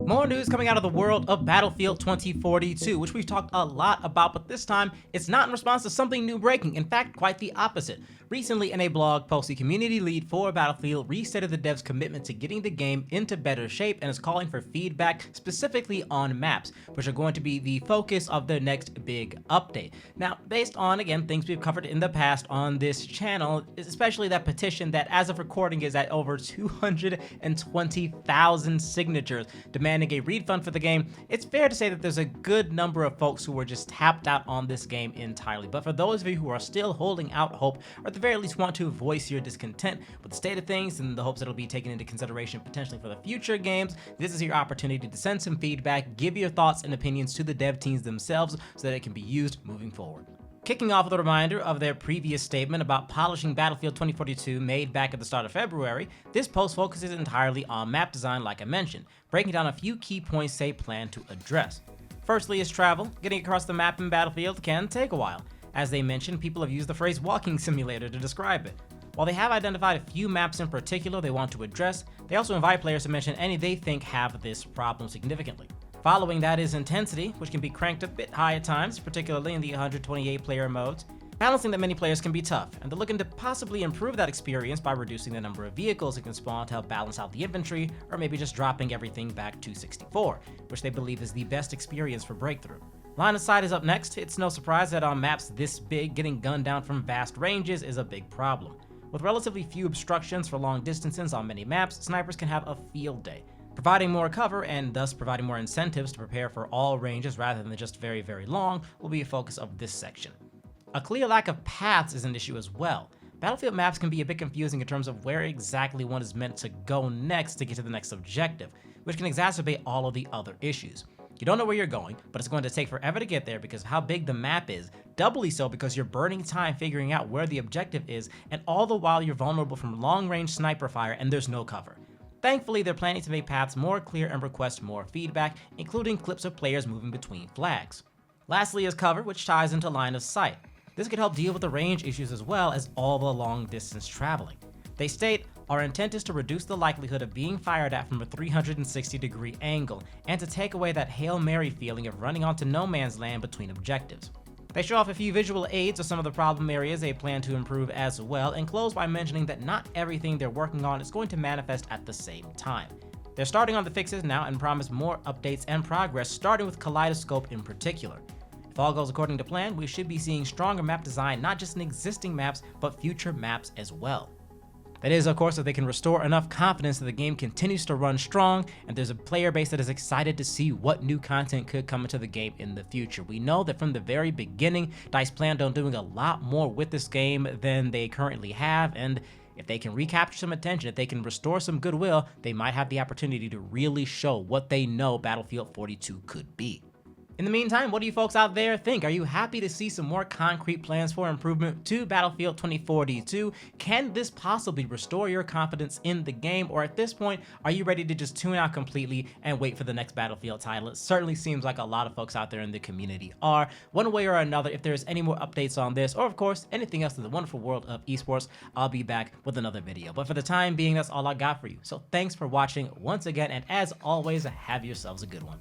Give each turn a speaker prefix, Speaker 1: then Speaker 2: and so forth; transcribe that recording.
Speaker 1: More news coming out of the world of Battlefield 2042, which we've talked a lot about, but this time it's not in response to something new breaking. In fact, quite the opposite. Recently, in a blog post, the community lead for Battlefield restated the devs' commitment to getting the game into better shape and is calling for feedback specifically on maps, which are going to be the focus of their next big update. Now, based on, again, things we've covered in the past on this channel, especially that petition that as of recording is at over 220,000 signatures demanding a refund for the game, it's fair to say that there's a good number of folks who were just tapped out on this game entirely. But for those of you who are still holding out hope, or at the very least want to voice your discontent with the state of things and the hopes that it'll be taken into consideration potentially for the future games, this is your opportunity to send some feedback, give your thoughts and opinions to the dev teams themselves so that it can be used moving forward. Kicking off with a reminder of their previous statement about polishing Battlefield 2042 made back at the start of February, this post focuses entirely on map design like I mentioned, breaking down a few key points they plan to address. Firstly is travel. Getting across the map in Battlefield can take a while. As they mentioned, people have used the phrase walking simulator to describe it. While they have identified a few maps in particular they want to address, they also invite players to mention any they think have this problem significantly. Following that is intensity, which can be cranked a bit high at times, particularly in the 128 player modes. Balancing that many players can be tough, and they're looking to possibly improve that experience by reducing the number of vehicles it can spawn to help balance out the infantry, or maybe just dropping everything back to 64, which they believe is the best experience for Breakthrough. Line of sight is up next. It's no surprise that on maps this big, getting gunned down from vast ranges is a big problem. With relatively few obstructions for long distances on many maps, snipers can have a field day. Providing more cover, and thus providing more incentives to prepare for all ranges rather than just very, very long, will be a focus of this section. A clear lack of paths is an issue as well. Battlefield maps can be a bit confusing in terms of where exactly one is meant to go next to get to the next objective, which can exacerbate all of the other issues. You don't know where you're going, but it's going to take forever to get there because of how big the map is, doubly so because you're burning time figuring out where the objective is, and all the while you're vulnerable from long-range sniper fire and there's no cover. Thankfully, they're planning to make paths more clear and request more feedback, including clips of players moving between flags. Lastly is cover, which ties into line of sight. This could help deal with the range issues as well as all the long distance traveling. They state, our intent is to reduce the likelihood of being fired at from a 360-degree angle, and to take away that Hail Mary feeling of running onto no man's land between objectives. They show off a few visual aids of some of the problem areas they plan to improve as well, and close by mentioning that not everything they're working on is going to manifest at the same time. They're starting on the fixes now and promise more updates and progress, starting with Kaleidoscope in particular. If all goes according to plan, we should be seeing stronger map design not just in existing maps, but future maps as well. That is, of course, if they can restore enough confidence that the game continues to run strong and there's a player base that is excited to see what new content could come into the game in the future. We know that from the very beginning, DICE planned on doing a lot more with this game than they currently have, and if they can recapture some attention, if they can restore some goodwill, they might have the opportunity to really show what they know Battlefield 42 could be. In the meantime, what do you folks out there think? Are you happy to see some more concrete plans for improvement to Battlefield 2042? Can this possibly restore your confidence in the game? Or at this point, are you ready to just tune out completely and wait for the next Battlefield title? It certainly seems like a lot of folks out there in the community are. One way or another, if there's any more updates on this, or of course, anything else in the wonderful world of esports, I'll be back with another video. But for the time being, that's all I got for you. So thanks for watching once again, and as always, have yourselves a good one.